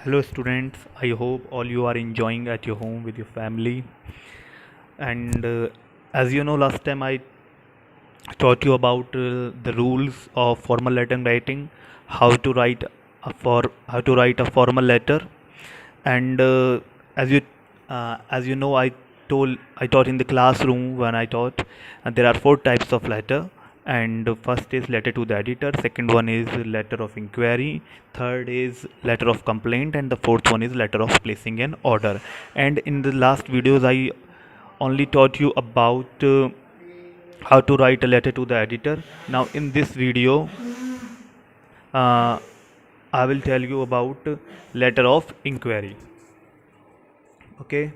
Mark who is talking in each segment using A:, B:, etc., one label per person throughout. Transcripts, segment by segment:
A: Hello students, I hope all you are enjoying at your home with your family. And as you know, last time I taught you about the rules of formal letter writing, how to write how to write a formal letter. And as you as you know, I taught in the classroom when I taught, and there are four types of letter. And first is letter to the editor, second one is letter of inquiry, third is letter of complaint, and the fourth one is letter of placing an order. And in the last videos I only taught you about how to write a letter to the editor. Now in this video uh, I will tell you about letter of inquiry. Okay,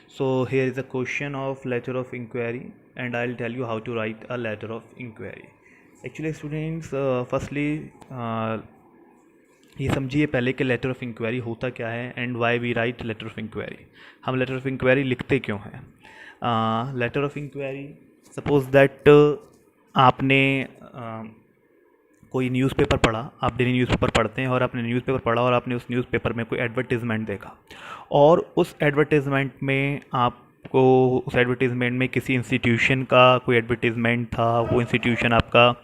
A: so here is a question of letter of inquiry, and I'll tell you how to write a letter of inquiry. Actually students, firstly ये समझिए पहले कि letter of inquiry होता क्या है and why we write letter of inquiry. हम letter of inquiry लिखते क्यों हैं? Letter of inquiry, suppose that आपने कोई न्यूज़पेपर पढ़ा, आप डेली न्यूज़पेपर पढ़ते हैं और आपने न्यूज़पेपर पढ़ा और आपने उस न्यूज़पेपर में कोई एडवर्टीज़मेंट देखा और उस एडवर्टीज़मेंट में आपको उस एडवर्टीज़मेंट में किसी इंस्टीट्यूशन का कोई एडवर्टीज़मेंट था. वो इंस्टीट्यूशन आपका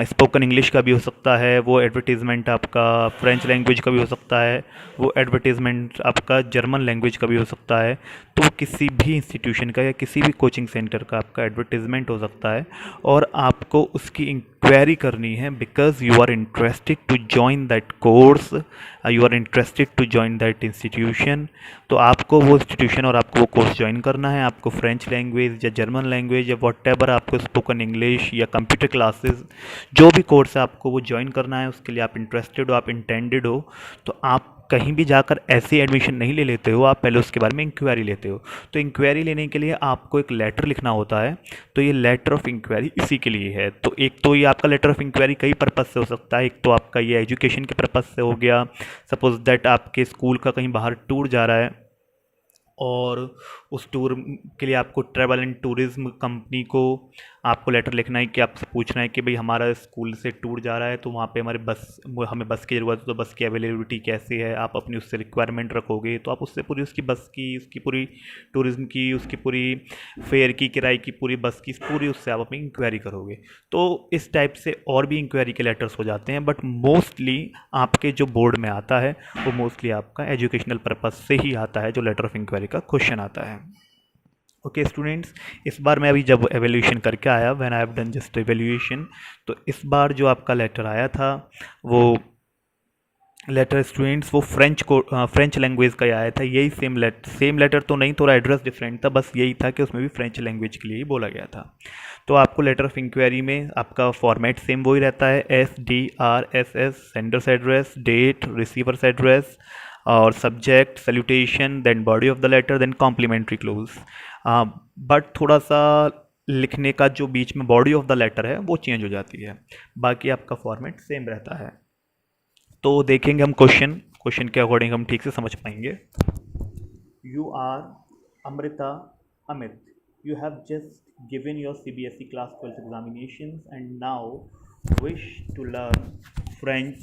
A: स्पोकन इंग्लिश का भी हो सकता है, वो एडवर्टीज़मेंट आपका फ्रेंच लैंग्वेज का भी हो सकता है, वो एडवर्टीज़मेंट आपका जर्मन लैंग्वेज का भी हो सकता है. तो किसी भी इंस्टीट्यूशन का या किसी भी कोचिंग सेंटर का आपका एडवर्टीज़मेंट हो सकता है और आपको उसकी इंक्वायरी करनी है because you are interested to join that course, you are interested to join that institution. तो आपको वो इंस्टीट्यूशन और आपको वो कोर्स ज्वाइन करना है. आपको फ्रेंच लैंग्वेज या जर्मन लैंग्वेज या वॉट एवर आपको स्पोकन इंग्लिश या कंप्यूटर क्लासेस जो भी कोर्स है आपको वो ज्वाइन करना है. उसके लिए आप इंटरेस्टेड हो, आप इंटेंडेड हो, तो आप कहीं भी जाकर ऐसे एडमिशन नहीं ले लेते हो, आप पहले उसके बारे में इंक्वायरी लेते हो. तो इंक्वायरी लेने के लिए आपको एक लेटर लिखना होता है. तो ये लेटर ऑफ इंक्वायरी इसी के लिए है. तो एक तो ये आपका लेटर ऑफ इंक्वायरी कई पर्पज़ से हो सकता है. एक तो आपका ये एजुकेशन के पर्पज़ से हो गया, सपोज दैट आपके स्कूल का कहीं बाहर टूर जा रहा है और उस टूर के लिए आपको ट्रैवल एंड टूरिज़्म कंपनी को आपको लेटर लिखना है कि आपसे पूछना है कि भाई हमारा स्कूल से टूर जा रहा है तो वहाँ पे हमें बस की ज़रूरत है, तो बस की अवेलेबिलिटी कैसी है, आप अपनी उससे रिक्वायरमेंट रखोगे तो आप उससे पूरी उसकी बस की, उसकी पूरी टूरिज़्म की, उसकी पूरी फेयर की, किराए की, पूरी बस की पूरी उससे आप अपनी इंक्वायरी करोगे. तो इस टाइप से और भी इंक्वायरी के लेटर्स हो जाते हैं, बट मोस्टली आपके जो बोर्ड में आता है वो मोस्टली आपका एजुकेशनल पर्पज़ से ही आता है, जो लेटर ऑफ इंक्वायरी का क्वेश्चन आता है. ओके स्टूडेंट्स, इस बार मैं अभी जब एवेल्यूशन करके आया, when I have done just evaluation, तो इस बार जो आपका लेटर आया था वो लेटर स्टूडेंट्स वो फ्रेंच लैंग्वेज का ही आया था. यही सेम लेटर तो नहीं, थोड़ा एड्रेस डिफरेंट था, बस यही था कि उसमें भी फ्रेंच लैंग्वेज के लिए ही बोला गया था. तो आपको लेटर ऑफ इंक्वायरी में आपका फॉर्मेट सेम वही रहता है, SDRSS, sender's address, date, receiver's address और subject, salutation, then body of the letter, then complimentary close. But थोड़ा सा लिखने का जो बीच में बॉडी ऑफ द लेटर है वो चेंज हो जाती है, बाकी आपका फॉर्मेट सेम रहता है. तो देखेंगे हम क्वेश्चन के अकॉर्डिंग हम ठीक से समझ पाएंगे. You are Amrita Amit, you have just given your CBSE class 12th examinations and now wish to learn French.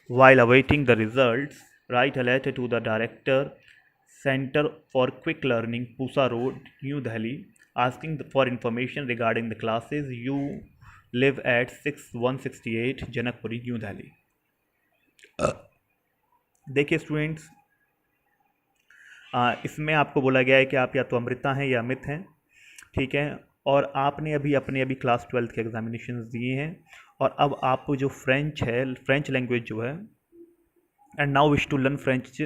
A: While awaiting the results, write a letter to the director, Center for Quick Learning, Pusa Road, New Delhi, asking for information regarding the classes. You live at 6168 Janakpuri, New Delhi. देखिए students, इसमें आपको बोला गया है कि आप या तो अमृता हैं या अमित हैं, ठीक है, और आपने अभी क्लास 12th के एग्जामिनेशन दिए हैं और अब आप जो फ्रेंच लैंग्वेज जो है, and now wish to learn French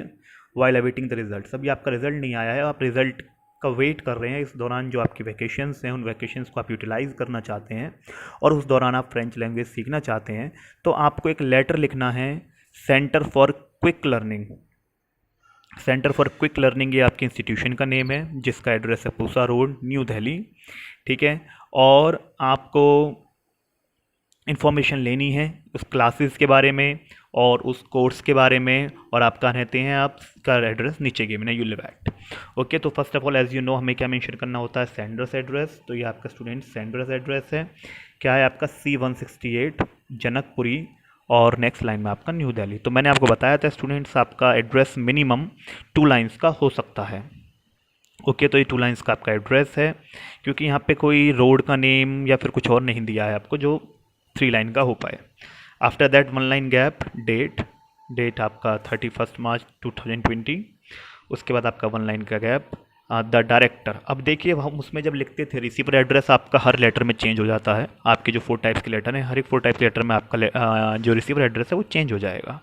A: while awaiting the results. अभी आपका रिजल्ट नहीं आया है, आप रिजल्ट का वेट कर रहे हैं. इस दौरान जो आपकी वैकेशंस हैं उन वैकेशंस को आप यूटिलाइज़ करना चाहते हैं और उस दौरान आप फ्रेंच लैंग्वेज सीखना चाहते हैं. तो आपको एक लेटर लिखना है centre for quick learning. Centre for quick learning ये आपके इंस्टीट्यूशन का नेम है जिसका एड्रेस है पूसा रोड, न्यू दिल्ली, ठीक है. और आपको इन्फॉर्मेशन लेनी है उस क्लासेस के बारे में और उस कोर्स के बारे में, और आप कहाँ रहते हैं, आपका एड्रेस नीचे गिवन है, यू लिव एट. ओके, तो first of all as you know हमें क्या मेंशन करना होता है, सेंडर्स एड्रेस. तो ये आपका स्टूडेंट सेंडर्स एड्रेस है, क्या है आपका C168 जनकपुरी, और नेक्स्ट लाइन में आपका न्यू दिल्ली। तो मैंने आपको बताया था स्टूडेंट्स आपका एड्रेस मिनिमम 2 लाइन्स का हो सकता है। ओके, तो ये 2 लाइन्स का आपका एड्रेस है, क्योंकि यहाँ पे कोई रोड का नेम या फिर कुछ और नहीं दिया है आपको जो 3 लाइन का हो पाए। After that 1 line gap, date आपका 31 मार्च 2020। उसके बाद आपका 1 लाइन का गैप, द डायरेक्टर। अब देखिए हम उसमें जब लिखते थे रिसीवर एड्रेस आपका हर लेटर में चेंज हो जाता है। आपके जो 4 टाइप्स के लेटर हैं, हर एक 4 टाइप के लेटर में आपका जो रिसीवर एड्रेस है वो चेंज हो जाएगा,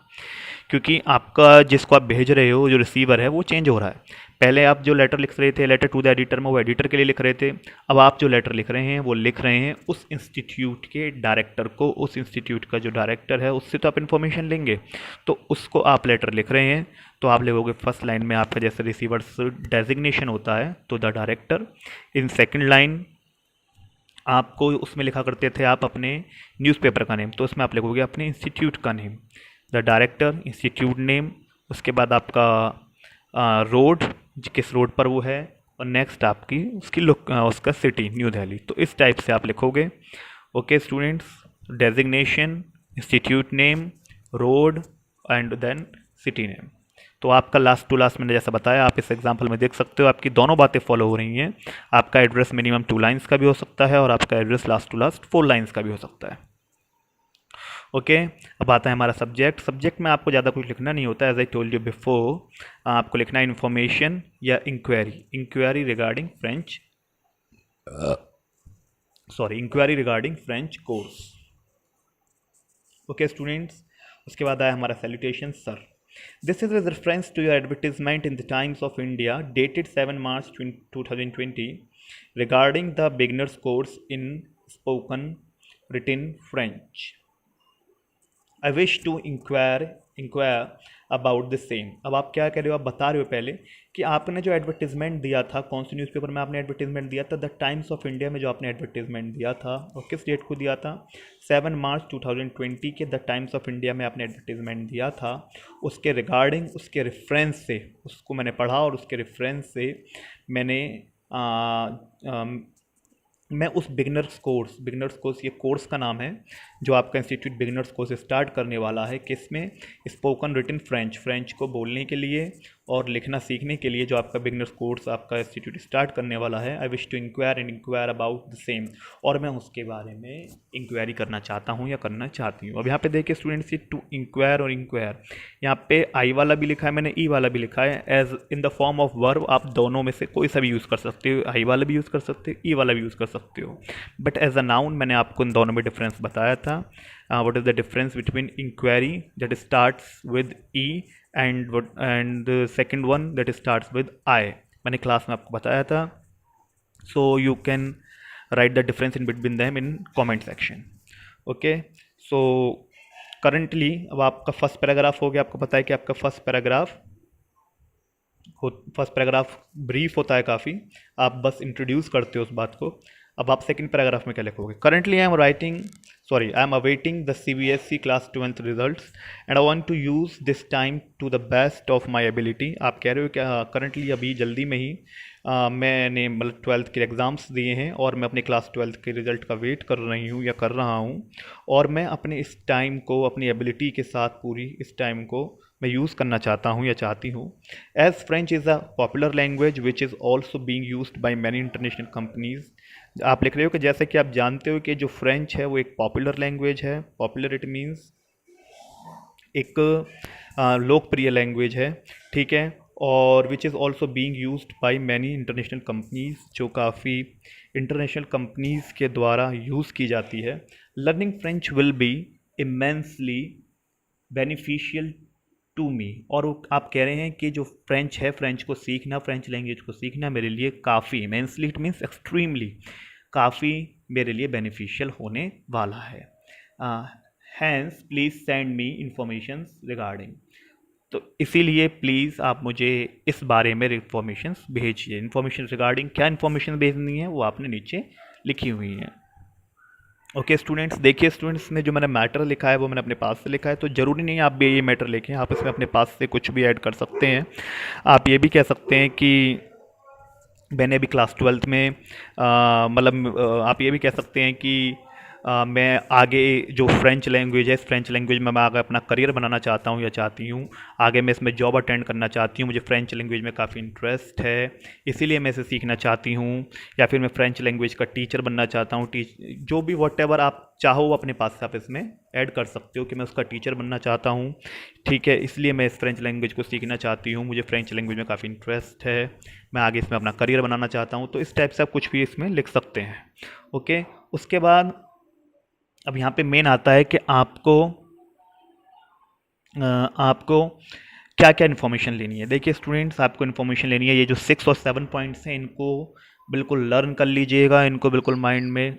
A: क्योंकि आपका जिसको आप भेज रहे हो जो रिसीवर है वो चेंज हो रहा है। पहले आप जो लेटर लिख रहे थे लेटर टू द एडिटर में, वो एडिटर के लिए लिख रहे थे। अब आप जो लेटर लिख रहे हैं वो लिख रहे हैं उस इंस्टीट्यूट के डायरेक्टर को। उस इंस्टीट्यूट का जो डायरेक्टर है उससे तो आप इन्फॉर्मेशन लेंगे, तो उसको आप लेटर लिख रहे हैं। तो आप लिखोगे फर्स्ट लाइन में आपका जैसे रिसीवर्स डेजिग्नेशन होता है तो the director. In second line आपको उसमें लिखा करते थे आप अपने न्यूज़पेपर का नेम, तो उसमें आप लिखोगे अपने इंस्टीट्यूट का name, the director, institute name. उसके बाद आपका रोड, किस रोड पर वो है, और नेक्स्ट आपकी उसकी उसका सिटी न्यू दिल्ली। तो इस टाइप से आप लिखोगे। Okay students, designation, institute name, road and then city name. तो आपका लास्ट टू लास्ट मैंने जैसा बताया आप इस एग्जांपल में देख सकते हो आपकी दोनों बातें फॉलो हो रही हैं। आपका एड्रेस मिनिमम 2 लाइन्स का भी हो सकता है और आपका address last to last 4 lines का भी हो सकता है। ओके, अब आता है हमारा सब्जेक्ट में आपको ज़्यादा कुछ लिखना नहीं होता, as I told you before. आपको लिखना है इन्फॉर्मेशन या inquiry regarding French course. Okay students, उसके बाद आया हमारा salutation sir. This is with reference to your advertisement in the Times of India dated 7 March 2020 regarding the beginners course in spoken written French. I wish to inquire about the same. अब आप क्या कह रहे हो, आप बता रहे हो पहले कि आपने जो एडवर्टीजमेंट दिया था, कौन सी न्यूज़पेपर में आपने एडवर्टीजमेंट दिया था, द टाइम्स ऑफ इंडिया में जो आपने एडवर्टीजमेंट दिया था, और किस डेट को दिया था, 7 मार्च 2020 के द टाइम्स ऑफ इंडिया में आपने एडवर्टीजमेंट दिया था। उसके रिगार्डिंग, उसके रेफरेंस से उसको मैंने पढ़ा और उसके रेफरेंस से मैं उस बिगनर्स कोर्स ये कोर्स का नाम है जो आपका इंस्टीट्यूट बिगनर्स कोर्स स्टार्ट करने वाला है, किसमें, स्पोकन रिटन फ्रेंच को बोलने के लिए और लिखना सीखने के लिए, जो आपका बिगनर्स कोर्स आपका इंस्टीट्यूट स्टार्ट करने वाला है। I wish to inquire about the same, और मैं उसके बारे में इंक्वायरी करना चाहता हूँ या करना चाहती हूँ। अब यहाँ पे देखिए स्टूडेंट्स, टू इंक्वायर और इंक्वायर, यहाँ पे आई वाला भी लिखा है मैंने, ई वाला भी लिखा है। As in the form of verb आप दोनों में से कोई सा भी यूज़ कर सकते हो, आई वाला भी यूज़ कर सकते हो, ई वाला भी यूज़ कर सकते हो। बट एज अ नाउन मैंने आपको इन दोनों में डिफरेंस बताया था। What is the difference between inquiry that starts with E and the second one that starts with I, मैंने क्लास में आपको बताया था। So you can write the difference in between them in comment section. Okay, so currently अब आपका first paragraph हो गया। आपको पता है कि आपका फर्स्ट पैराग्राफ ब्रीफ होता है काफ़ी, आप बस इंट्रोड्यूस करते हो उस बात को। अब आप सेकंड पैराग्राफ में क्या लिखोगे, currently I am awaiting the CBSE class 12th results and I want to use this time to the best of my ability. आप कह रहे हो क्या करंटली अभी जल्दी में ही मैंने मतलब 12th के एग्ज़ाम्स दिए हैं और मैं अपने क्लास 12th के रिज़ल्ट का वेट कर रही हूँ या कर रहा हूँ, और मैं अपने इस टाइम को अपनी एबिलिटी के साथ पूरी इस टाइम को मैं यूज़ करना चाहता हूँ या चाहती हूँ। As French is a popular language which is also being used by many international companies. आप लिख रहे हो कि जैसे कि आप जानते हो कि जो फ्रेंच है वो एक पॉपुलर लैंग्वेज है। पॉपुलर इट मीन्स एक लोकप्रिय लैंग्वेज है, ठीक है, और विच is also being used by many international companies, जो काफ़ी इंटरनेशनल कंपनीज़ के द्वारा यूज़ की जाती है। Learning French will be immensely beneficial to me, और आप कह रहे हैं कि जो फ्रेंच है, फ्रेंच को सीखना, फ्रेंच लैंग्वेज को सीखना मेरे लिए काफ़ी, इमेंसली इट मीन्स एक्सट्रीमली, काफ़ी मेरे लिए बेनिफिशियल होने वाला है। Hence please send me information regarding, तो इसीलिए प्लीज़ आप मुझे इस बारे में इंफॉर्मेशन भेजिए। इन्फॉर्मेशन रिगार्डिंग, क्या इन्फॉर्मेशन भेजनी है वो आपने नीचे लिखी हुई है। ओके स्टूडेंट्स, देखिए स्टूडेंट्स ने जो मैंने मैटर लिखा है वो मैंने अपने पास से लिखा है, तो ज़रूरी नहीं है आप भी ये मैटर लिखें, आप इसमें अपने पास से कुछ भी ऐड कर सकते हैं। आप ये भी कह सकते हैं कि मैंने अभी क्लास 12th में आप ये भी कह सकते हैं कि मैं आगे जो फ्रेंच लैंग्वेज है, इस फ्रेंच लैंग्वेज में मैं आगे अपना करियर बनाना चाहता हूँ या चाहती हूँ, आगे मैं इसमें जॉब अटेंड करना चाहती हूँ, मुझे फ्रेंच लैंग्वेज में काफ़ी इंटरेस्ट है, इसीलिए मैं इसे सीखना चाहती हूँ, या फिर मैं फ्रेंच लैंग्वेज का टीचर बनना चाहता हूँ। जो भी वॉटेवर आप चाहो वो अपने पास से आप इसमें ऐड कर सकते हो कि मैं उसका टीचर बनना चाहता हूँ, ठीक है, इसलिए मैं इस फ्रेंच लैंग्वेज को सीखना चाहती हूँ, मुझे फ्रेंच लैंग्वेज में काफ़ी इंटरेस्ट है, मैं आगे इसमें अपना करियर बनाना चाहता हूँ। तो इस टाइप से आप कुछ भी इसमें लिख सकते हैं। ओके, उसके बाद अब यहाँ पे मेन आता है कि आपको क्या क्या इन्फॉर्मेशन लेनी है। देखिए स्टूडेंट्स, आपको इन्फॉर्मेशन लेनी है, ये जो 6 और 7 पॉइंट्स हैं इनको बिल्कुल लर्न कर लीजिएगा, इनको बिल्कुल माइंड में